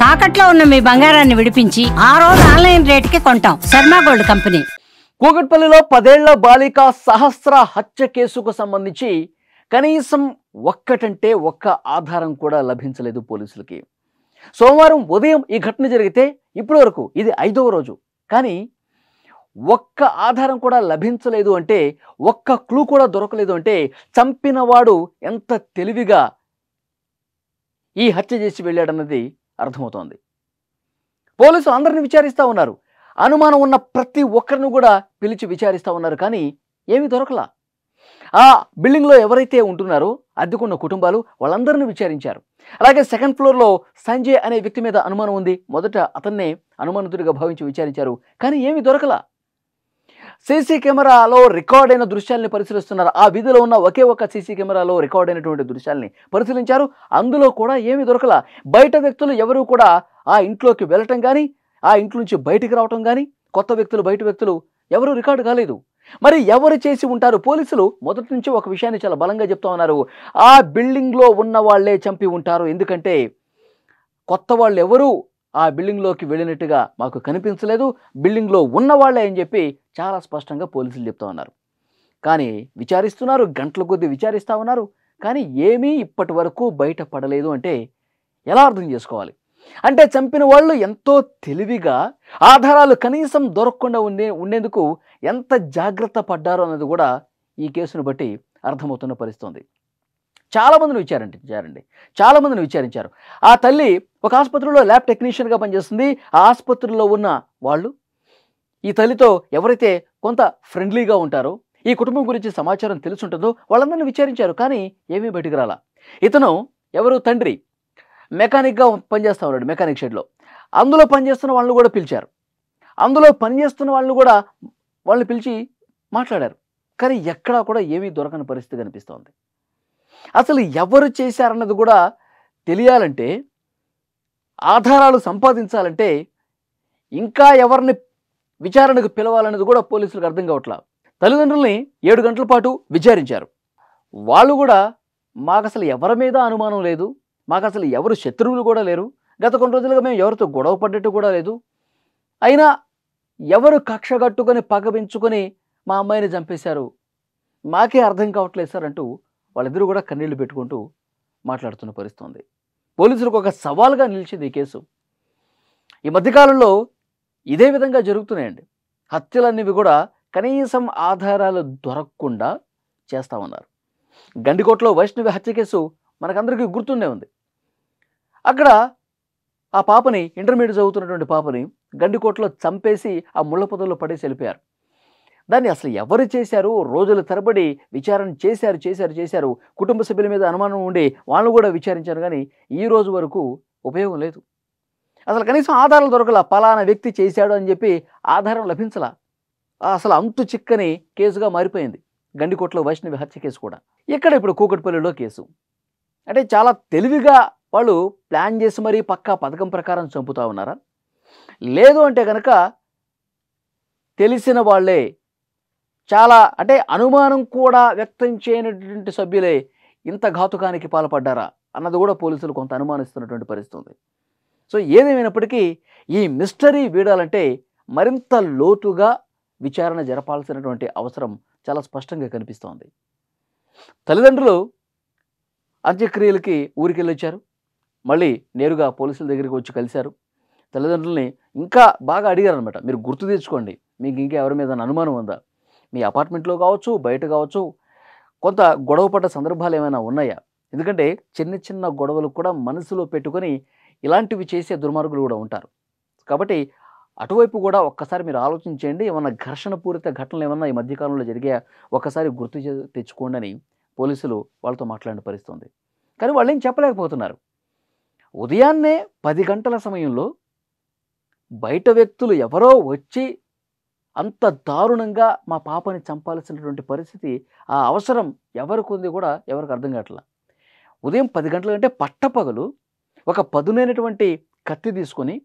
తాకట్లో ఉన్న మీ బంగారాన్ని విడిపించి ఆ రోజు ఆన్లైన్ రేటుకి కొంటాం. Sharma gold company. కూకట్పల్లిలో 10 ఏళ్ల బాలిక సహస్ర హత్య కేసుకు సంబంధించి కనీసం ఒక్కటంటే ఒక్క ఆధారం కూడా లభించలేదు పోలీసులకి. సోమవారం ఉదయం ఈ ఘటన జరిగితే ఇప్పటి వరకు ఇది 5వ రోజు. కానీ ఒక్క ఆధారం కూడా లభించలేదు అంటే, ఒక్క క్లూ కూడా దొరకలేదు అంటే చంపినవాడు ఎంత తెలివిగా ఈ హత్య చేసి వెళ్ళాడన్నది అర్థమవుతోంది. పోలీసులు అందరిని విచారిస్తూ ఉన్నారు. అనుమానం ఉన్న ప్రతి ఒక్కరిని కూడా పిలిచి విచారిస్తూ ఉన్నారు. కానీ ఏమీ దొరకలా. ఆ బిల్డింగ్లో ఎవరైతే ఉంటున్నారో అద్దెకున్న కుటుంబాలు వాళ్ళందరినీ విచారించారు. అలాగే సెకండ్ ఫ్లోర్లో సంజయ్ అనే వ్యక్తి మీద అనుమానం ఉంది. మొదట అతన్నే అనుమానితుడిగా భావించి విచారించారు. కానీ ఏమీ దొరకలా. సీసీ కెమెరాలో రికార్డ్ అయిన దృశ్యాల్ని పరిశీలిస్తున్నారు. ఆ వీధిలో ఉన్న ఒకే ఒక సీసీ కెమెరాలో రికార్డ్ అయినటువంటి దృశ్యాల్ని పరిశీలించారు. అందులో కూడా ఏమీ దొరకలా. బయట వ్యక్తులు ఎవరు కూడా ఆ ఇంట్లోకి వెళ్ళటం కానీ, ఆ ఇంట్లో నుంచి బయటికి రావటం కానీ, కొత్త వ్యక్తులు బయట వ్యక్తులు ఎవరు రికార్డు కాలేదు. మరి ఎవరు చేసి ఉంటారు? పోలీసులు మొదటి నుంచి ఒక విషయాన్ని చాలా బలంగా చెప్తా ఉన్నారు. ఆ బిల్డింగ్లో ఉన్న వాళ్లే చంపి ఉంటారు. ఎందుకంటే కొత్త వాళ్ళు ఎవరు ఆ బిల్డింగ్లోకి వెళ్ళినట్టుగా మాకు కనిపించలేదు, బిల్డింగ్లో ఉన్నవాళ్లే అని చెప్పి చాలా స్పష్టంగా పోలీసులు చెప్తా ఉన్నారు. కానీ విచారిస్తున్నారు, గంటల కొద్దీ విచారిస్తూ ఉన్నారు. కానీ ఏమీ ఇప్పటి వరకు బయటపడలేదు అంటే ఎలా అర్థం చేసుకోవాలి? అంటే చంపిన వాళ్ళు ఎంతో తెలివిగా ఆధారాలు కనీసం దొరకకుండా ఉండేందుకు ఎంత జాగ్రత్త పడ్డారో అన్నది కూడా ఈ కేసును బట్టి అర్థమవుతున్న పరిస్థితి. చాలామందిని విచారించారు. ఆ తల్లి ఒక ఆసుపత్రిలో ల్యాబ్ టెక్నీషియన్గా పనిచేస్తుంది. ఆ ఆసుపత్రిలో ఉన్న వాళ్ళు ఈ తల్లితో ఎవరైతే కొంత ఫ్రెండ్లీగా ఉంటారో, ఈ కుటుంబం గురించి సమాచారం తెలుసుంటుందో వాళ్ళందరినీ విచారించారు. కానీ ఏమీ బయటికి రాలా. ఇతను ఎవరు? తండ్రి మెకానిక్గా పనిచేస్తూ ఉన్నాడు మెకానిక్ షెడ్లో. అందులో పనిచేస్తున్న వాళ్ళని కూడా పిలిచారు. అందులో పనిచేస్తున్న వాళ్ళని కూడా వాళ్ళని పిలిచి మాట్లాడారు. కానీ ఎక్కడా కూడా ఏమీ దొరకని పరిస్థితి కనిపిస్తోంది. అసలు ఎవరు చేశారన్నది కూడా తెలియాలంటే, ఆధారాలు సంపాదించాలంటే ఇంకా ఎవరిని విచారణకు పిలవాలన్నది కూడా పోలీసులకు అర్థం కావట్లా. తల్లిదండ్రుల్ని 7 గంటల పాటు విచారించారు. వాళ్ళు కూడా మాకు అసలు ఎవరి మీద అనుమానం లేదు, మాకు అసలు ఎవరు శత్రువులు కూడా లేరు, గత కొన్ని రోజులుగా మేము ఎవరితో గొడవ పడ్డట్టు కూడా లేదు, అయినా ఎవరు కక్ష కట్టుకొని పగ పెంచుకొని మా అమ్మాయిని చంపేశారు, మాకే అర్థం కావట్లేదు సార్ అంటూ వాళ్ళిద్దరూ కూడా కన్నీళ్లు పెట్టుకుంటూ మాట్లాడుతున్న పరిస్థితి ఉంది. పోలీసులకు ఒక సవాల్గా నిలిచింది ఈ కేసు. ఈ మధ్యకాలంలో ఇదే విధంగా జరుగుతున్నాయండి. హత్యలనేవి కూడా కనీసం ఆధారాలు దొరకకుండా చేస్తూ ఉన్నారు. గండికోటలో వైష్ణవి హత్య కేసు మనకందరికీ గుర్తుండే ఉంది. అక్కడ ఆ పాపని, ఇంటర్మీడియట్ చదువుతున్నటువంటి పాపని గండికోటలో చంపేసి ఆ ముళ్ళ పొదల్లో పడేసి వెళ్ళిపోయారు. దాన్ని అసలు ఎవరు చేశారు? రోజుల తరబడి విచారణ చేశారు. కుటుంబ సభ్యుల మీద అనుమానం ఉండి వాళ్ళు కూడా విచారించారు. కానీ ఈ రోజు వరకు ఉపయోగం లేదు. అసలు కనీసం ఆధారాలు దొరకలా. పలానా వ్యక్తి చేశాడు అని చెప్పి ఆధారం లభించలా. అసలు అంతు చిక్కని కేసుగా మారిపోయింది గండికోటలో వైష్ణవి హత్య కేసు కూడా. ఇక్కడ ఇప్పుడు కూకట్పల్లిలో కేసు అంటే చాలా తెలివిగా వాళ్ళు ప్లాన్ చేసి మరీ పక్కా పథకం ప్రకారం చంపుతా ఉన్నారా? లేదు అంటే కనుక తెలిసిన వాళ్ళే, చాలా అంటే అనుమానం కూడా వ్యక్తం చేయనటువంటి సభ్యులే ఇంత ఘాతుకానికి పాల్పడ్డారా అన్నది కూడా పోలీసులు కొంత అనుమానిస్తున్నటువంటి పరిస్థితి ఉంది. సో ఏదేమైనప్పటికీ ఈ మిస్టరీ వీడాలంటే మరింత లోతుగా విచారణ జరపాల్సినటువంటి అవసరం చాలా స్పష్టంగా కనిపిస్తోంది. తల్లిదండ్రులు అంత్యక్రియలకి ఊరికి వెళ్ళొచ్చారు. మళ్ళీ నేరుగా పోలీసుల దగ్గరికి వచ్చి కలిశారు. తల్లిదండ్రుల్ని ఇంకా బాగా అడిగారు అనమాట. మీరు గుర్తు తెచ్చుకోండి, మీకు ఇంకా ఎవరి మీద అనుమానం ఉందా? మీ అపార్ట్మెంట్లో కావచ్చు, బయట కావచ్చు, కొంత గొడవ పడ్డ సందర్భాలు ఏమైనా ఉన్నాయా? ఎందుకంటే చిన్న గొడవలు కూడా మనసులో పెట్టుకొని ఇలాంటివి చేసే దుర్మార్గులు కూడా ఉంటారు. కాబట్టి అటువైపు కూడా ఒక్కసారి మీరు ఆలోచించండి. ఏమన్నా ఘర్షణ పూరిత ఘటనలు ఏమన్నా ఈ మధ్యకాలంలో జరిగా ఒక్కసారి గుర్తు తెచ్చుకోండి అని పోలీసులు వాళ్ళతో మాట్లాడిన పరిస్థితి ఉంది. కానీ వాళ్ళు ఏం చెప్పలేకపోతున్నారు. ఉదయాన్నే 10 గంటల సమయంలో బయట వ్యక్తులు ఎవరో వచ్చి అంత దారుణంగా మా పాపని చంపాల్సినటువంటి పరిస్థితి, ఆ అవసరం ఎవరికి ఉంది కూడా ఎవరికి అర్థం కావట్లా. ఉదయం 10 గంటల కంటే పట్టపగలు ఒక పదునైనటువంటి కత్తి తీసుకొని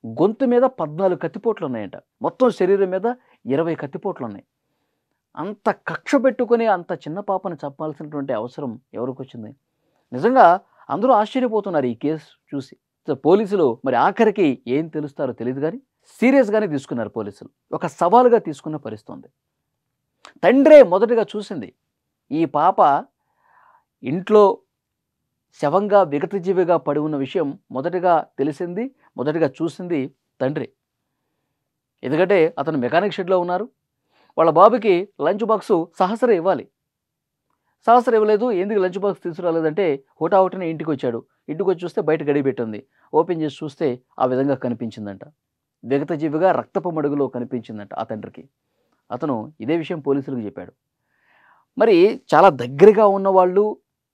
గొంతు మీద 14 కత్తిపోట్లు ఉన్నాయంట. మొత్తం శరీరం మీద 20 కత్తిపోట్లు ఉన్నాయి. అంత కక్ష పెట్టుకొని అంత చిన్న పాపను చంపాల్సినటువంటి అవసరం ఎవరికి వచ్చింది? నిజంగా అందరూ ఆశ్చర్యపోతున్నారు ఈ కేసు చూసి. సో పోలీసులు మరి ఆఖరికి ఏం తెలుస్తారో తెలియదు కానీ సీరియస్గానే తీసుకున్నారు పోలీసులు. ఒక సవాలుగా తీసుకున్న పరిస్థితి ఉంది. తండ్రే మొదటగా చూసింది. ఈ పాప ఇంట్లో శవంగా విగతజీవిగా పడి ఉన్న విషయం మొదటగా తెలిసింది, మొదటగా చూసింది తండ్రి. ఎందుకంటే అతను మెకానిక్ షెడ్లో ఉన్నారు. వాళ్ళ బాబుకి లంచ్ బాక్సు సహసరే ఇవ్వాలి. సహసర ఇవ్వలేదు. ఎందుకు లంచ్ బాక్స్ తీసుకురాలేదంటే హుటాహుటిన ఇంటికి వచ్చాడు. ఇంటికి వచ్చి చూస్తే బయట గడి పెట్టింది. ఓపెన్ చేసి చూస్తే ఆ విధంగా కనిపించిందంట. విగతజీవిగా రక్తపు మడుగులో కనిపించిందంట ఆ తండ్రికి. అతను ఇదే విషయం పోలీసులకు చెప్పాడు. మరి చాలా దగ్గరగా ఉన్నవాళ్ళు,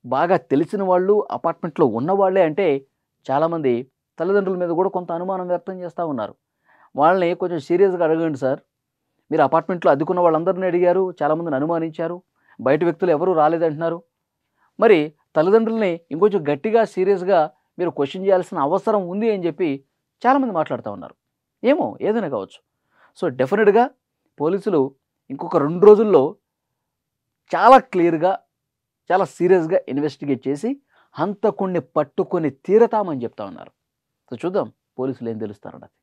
బాగా తెలిసిన వాళ్ళు, అపార్ట్మెంట్లో ఉన్నవాళ్లే అంటే చాలామంది తల్లిదండ్రుల మీద కూడా కొంత అనుమానం వ్యక్తం చేస్తూ ఉన్నారు. వాళ్ళని కొంచెం సీరియస్గా అడగండి సార్, మీరు అపార్ట్మెంట్లో అద్దెకున్న వాళ్ళందరినీ అడిగారు, చాలామందిని అనుమానించారు, బయట వ్యక్తులు ఎవరూ రాలేదంటున్నారు. మరి తల్లిదండ్రుల్ని ఇంకొంచెం గట్టిగా సీరియస్గా మీరు క్వశ్చన్ చేయాల్సిన అవసరం ఉంది అని చెప్పి చాలామంది మాట్లాడుతూ ఉన్నారు. ఏమో ఏదైనా కావచ్చు. సో డెఫినెట్గా పోలీసులు ఇంకొక 2 రోజుల్లో చాలా క్లియర్గా, చాలా సీరియస్గా ఇన్వెస్టిగేట్ చేసి హంతకుణ్ణి పట్టుకొని తీరతామని చెప్తా ఉన్నారు. సో చూద్దాం పోలీసులు ఏం తెలుస్తారన్నది.